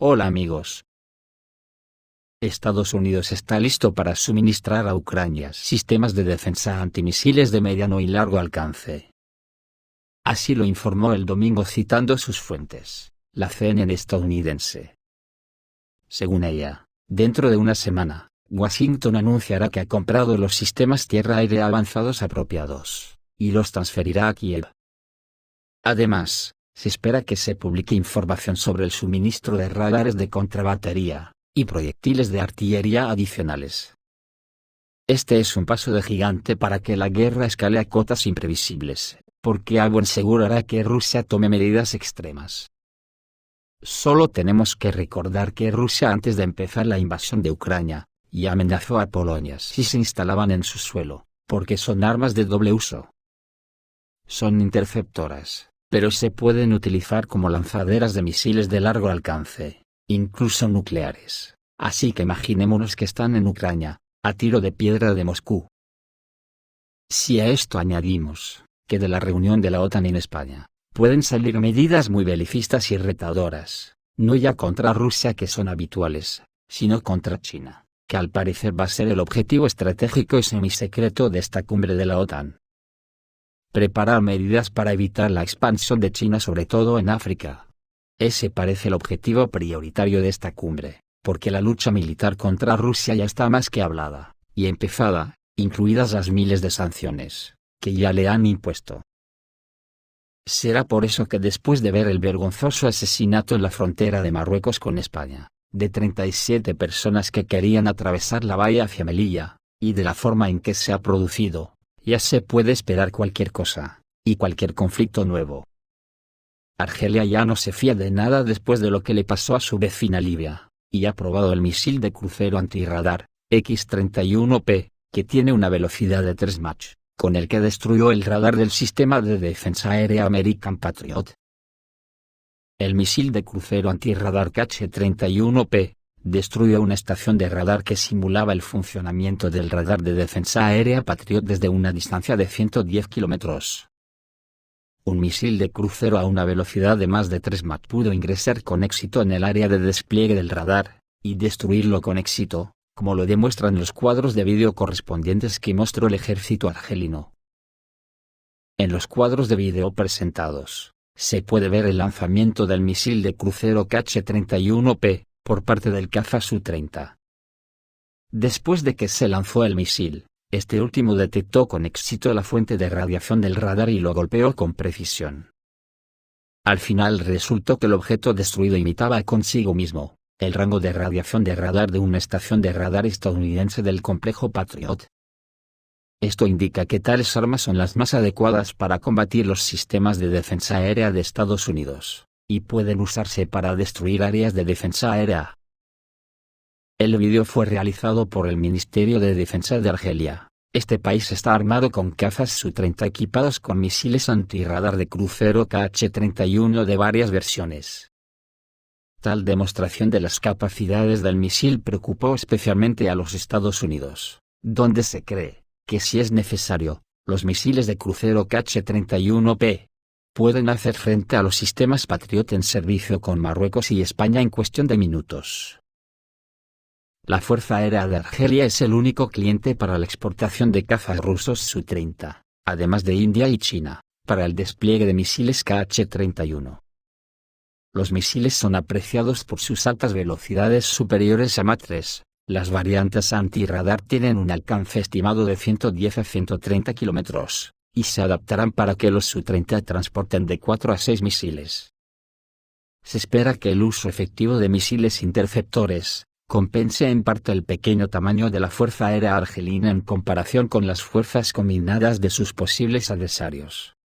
Hola amigos. Estados Unidos está listo para suministrar a Ucrania sistemas de defensa antimisiles de mediano y largo alcance. Así lo informó el domingo citando sus fuentes, la CNN estadounidense. Según ella, dentro de una semana, Washington anunciará que ha comprado los sistemas tierra-aire avanzados apropiados, y los transferirá a Kiev. Además, se espera que se publique información sobre el suministro de radares de contrabatería y proyectiles de artillería adicionales. Este es un paso de gigante para que la guerra escale a cotas imprevisibles, porque a buen seguro hará que Rusia tome medidas extremas. Solo tenemos que recordar que Rusia antes de empezar la invasión de Ucrania, ya amenazó a Polonia si se instalaban en su suelo, porque son armas de doble uso. Son interceptoras, pero se pueden utilizar como lanzaderas de misiles de largo alcance, incluso nucleares, así que imaginémonos que están en Ucrania, a tiro de piedra de Moscú. Si a esto añadimos, que de la reunión de la OTAN en España, pueden salir medidas muy belicistas y retadoras, no ya contra Rusia que son habituales, sino contra China, que al parecer va a ser el objetivo estratégico y semisecreto de esta cumbre de la OTAN. Preparar medidas para evitar la expansión de China sobre todo en África. Ese parece el objetivo prioritario de esta cumbre, porque la lucha militar contra Rusia ya está más que hablada, y empezada, incluidas las miles de sanciones, que ya le han impuesto. Será por eso que después de ver el vergonzoso asesinato en la frontera de Marruecos con España, de 37 personas que querían atravesar la valla hacia Melilla, y de la forma en que se ha producido, ya se puede esperar cualquier cosa, y cualquier conflicto nuevo. Argelia ya no se fía de nada después de lo que le pasó a su vecina Libia, y ha probado el misil de crucero antirradar, X-31P, que tiene una velocidad de 3 Mach, con el que destruyó el radar del sistema de defensa aérea American Patriot. El misil de crucero antirradar KH-31P, destruyó una estación de radar que simulaba el funcionamiento del radar de defensa aérea Patriot desde una distancia de 110 kilómetros. Un misil de crucero a una velocidad de más de 3 Mach pudo ingresar con éxito en el área de despliegue del radar, y destruirlo con éxito, como lo demuestran los cuadros de vídeo correspondientes que mostró el ejército argelino. En los cuadros de vídeo presentados, se puede ver el lanzamiento del misil de crucero KH-31P, por parte del caza Su-30. Después de que se lanzó el misil, este último detectó con éxito la fuente de radiación del radar y lo golpeó con precisión. Al final resultó que el objeto destruido imitaba consigo mismo el rango de radiación de radar de una estación de radar estadounidense del complejo Patriot. Esto indica que tales armas son las más adecuadas para combatir los sistemas de defensa aérea de Estados Unidos, y pueden usarse para destruir áreas de defensa aérea. El vídeo fue realizado por el Ministerio de Defensa de Argelia. Este país está armado con cazas Su-30 equipados con misiles antirradar de crucero KH-31 de varias versiones. Tal demostración de las capacidades del misil preocupó especialmente a los Estados Unidos, donde se cree que si es necesario, los misiles de crucero KH-31P pueden hacer frente a los sistemas Patriot en servicio con Marruecos y España en cuestión de minutos. La Fuerza Aérea de Argelia es el único cliente para la exportación de cazas rusos Su-30, además de India y China, para el despliegue de misiles KH-31. Los misiles son apreciados por sus altas velocidades superiores a Mach 3, las variantes antirradar tienen un alcance estimado de 110 a 130 kilómetros, y se adaptarán para que los Su-30 transporten de 4 a 6 misiles. Se espera que el uso efectivo de misiles interceptores compense en parte el pequeño tamaño de la Fuerza Aérea Argelina en comparación con las fuerzas combinadas de sus posibles adversarios.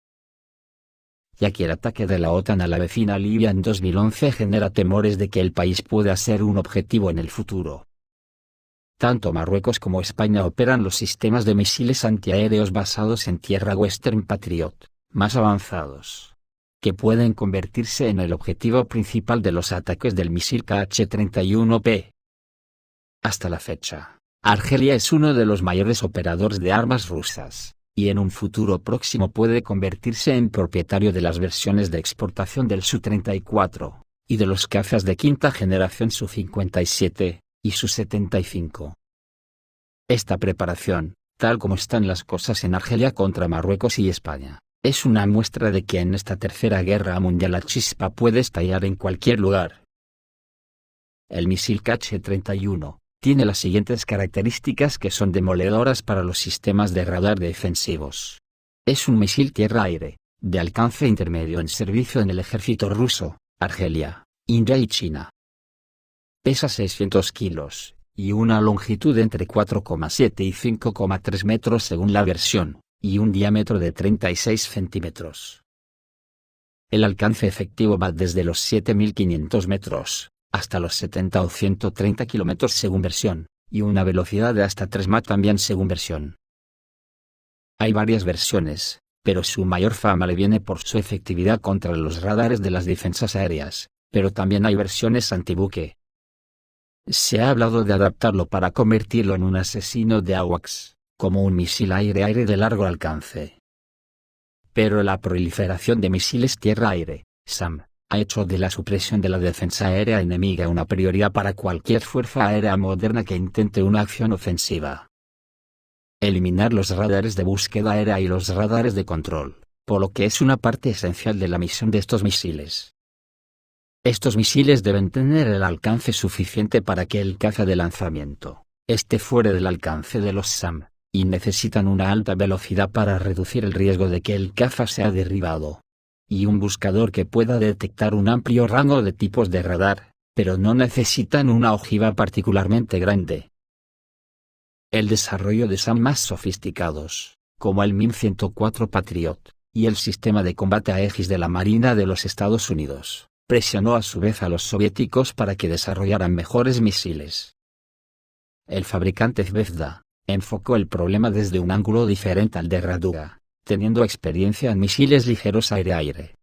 Ya que el ataque de la OTAN a la vecina Libia en 2011 genera temores de que el país pueda ser un objetivo en el futuro. Tanto Marruecos como España operan los sistemas de misiles antiaéreos basados en tierra Western Patriot, más avanzados, que pueden convertirse en el objetivo principal de los ataques del misil KH-31P. Hasta la fecha, Argelia es uno de los mayores operadores de armas rusas, y en un futuro próximo puede convertirse en propietario de las versiones de exportación del Su-34, y de los cazas de quinta generación Su-57 y Su-75. Esta preparación, tal como están las cosas en Argelia contra Marruecos y España, es una muestra de que en esta tercera guerra mundial la chispa puede estallar en cualquier lugar. El misil Kh-31 tiene las siguientes características que son demoledoras para los sistemas de radar defensivos. Es un misil tierra-aire, de alcance intermedio en servicio en el ejército ruso, Argelia, India y China. Pesa 600 kilos, y una longitud de entre 4,7 y 5,3 metros según la versión, y un diámetro de 36 centímetros. El alcance efectivo va desde los 7.500 metros, hasta los 70 o 130 kilómetros según versión, y una velocidad de hasta 3 Mach también según versión. Hay varias versiones, pero su mayor fama le viene por su efectividad contra los radares de las defensas aéreas, pero también hay versiones antibuque. Se ha hablado de adaptarlo para convertirlo en un asesino de AWACS, como un misil aire-aire de largo alcance. Pero la proliferación de misiles tierra-aire, SAM, ha hecho de la supresión de la defensa aérea enemiga una prioridad para cualquier fuerza aérea moderna que intente una acción ofensiva. Eliminar los radares de búsqueda aérea y los radares de control, por lo que es una parte esencial de la misión de estos misiles. Estos misiles deben tener el alcance suficiente para que el caza de lanzamiento esté fuera del alcance de los SAM, y necesitan una alta velocidad para reducir el riesgo de que el caza sea derribado. Y un buscador que pueda detectar un amplio rango de tipos de radar, pero no necesitan una ojiva particularmente grande. El desarrollo de SAM más sofisticados, como el MIM-104 Patriot, y el sistema de combate Aegis de la Marina de los Estados Unidos, presionó a su vez a los soviéticos para que desarrollaran mejores misiles. El fabricante Zvezda enfocó el problema desde un ángulo diferente al de Raduga, teniendo experiencia en misiles ligeros aire-aire.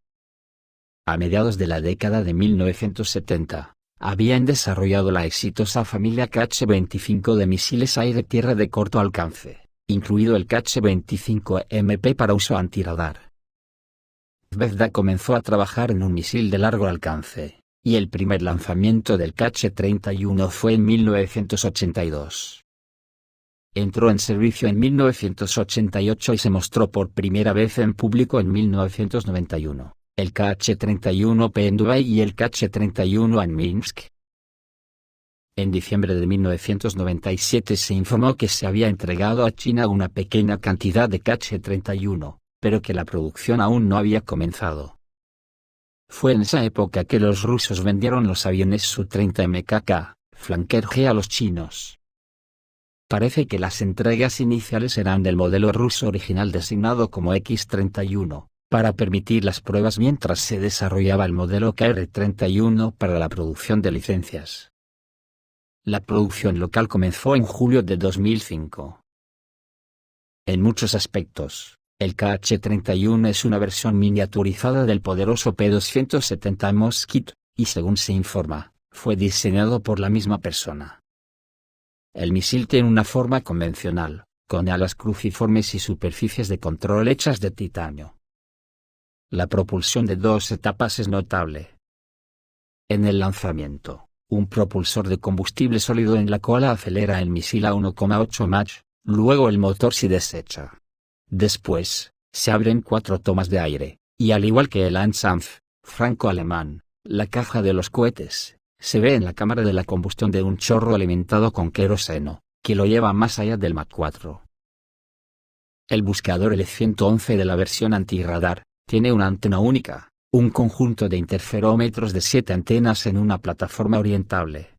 A mediados de la década de 1970, habían desarrollado la exitosa familia Kh-25 de misiles aire-tierra de corto alcance, incluido el Kh-25MP para uso antirradar. Zvezda comenzó a trabajar en un misil de largo alcance, y el primer lanzamiento del Kh-31 fue en 1982. Entró en servicio en 1988 y se mostró por primera vez en público en 1991, el Kh-31P en Dubái y el Kh-31 en Minsk. En diciembre de 1997 se informó que se había entregado a China una pequeña cantidad de Kh-31, pero que la producción aún no había comenzado. Fue en esa época que los rusos vendieron los aviones Su-30 MKK, Flanker G a los chinos. Parece que las entregas iniciales eran del modelo ruso original designado como X-31, para permitir las pruebas mientras se desarrollaba el modelo KR-31 para la producción de licencias. La producción local comenzó en julio de 2005. En muchos aspectos, el Kh-31 es una versión miniaturizada del poderoso P-270 Mosquito, y según se informa, fue diseñado por la misma persona. El misil tiene una forma convencional, con alas cruciformes y superficies de control hechas de titanio. La propulsión de 2 etapas es notable. En el lanzamiento, un propulsor de combustible sólido en la cola acelera el misil a 1,8 Mach, luego el motor se desecha. Después, se abren 4 tomas de aire, y al igual que el Ansanf, franco-alemán, la caja de los cohetes, se ve en la cámara de la combustión de un chorro alimentado con queroseno, que lo lleva más allá del Mach 4. El buscador L-111 de la versión antirradar, tiene una antena única, un conjunto de interferómetros de 7 antenas en una plataforma orientable.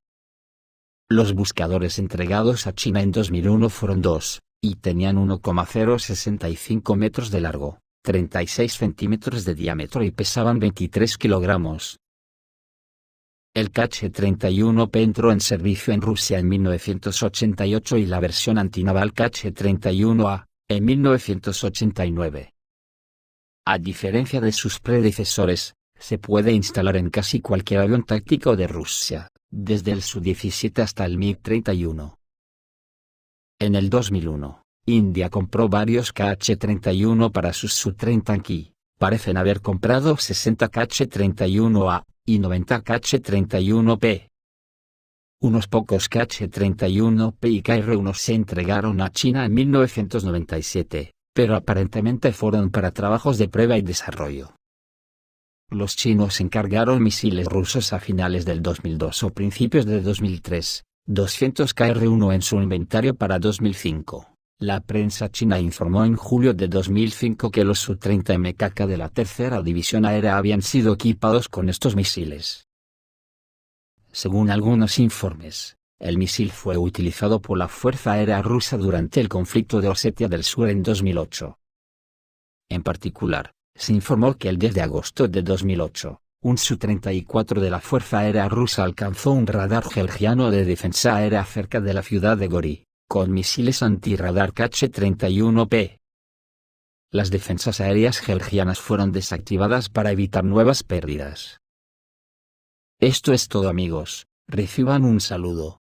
Los buscadores entregados a China en 2001 fueron 2, y tenían 1,065 metros de largo, 36 centímetros de diámetro y pesaban 23 kilogramos. El Kh-31P entró en servicio en Rusia en 1988 y la versión antinaval Kh-31A, en 1989. A diferencia de sus predecesores, se puede instalar en casi cualquier avión táctico de Rusia, desde el Su-17 hasta el MiG-31. En el 2001, India compró varios Kh-31 para sus Su-30 Ki, parecen haber comprado 60 Kh-31A, y 90 Kh-31P. Unos pocos Kh-31P y Kr-1 se entregaron a China en 1997, pero aparentemente fueron para trabajos de prueba y desarrollo. Los chinos encargaron misiles rusos a finales del 2002 o principios de 2003, 200 Kr-1 en su inventario para 2005. La prensa china informó en julio de 2005 que los Su-30 MKK de la Tercera División Aérea habían sido equipados con estos misiles. Según algunos informes, el misil fue utilizado por la Fuerza Aérea Rusa durante el conflicto de Osetia del Sur en 2008. En particular, se informó que el 10 de agosto de 2008, un Su-34 de la Fuerza Aérea Rusa alcanzó un radar georgiano de defensa aérea cerca de la ciudad de Gori, con misiles antirradar Kh-31P. Las defensas aéreas georgianas fueron desactivadas para evitar nuevas pérdidas. Esto es todo amigos, reciban un saludo.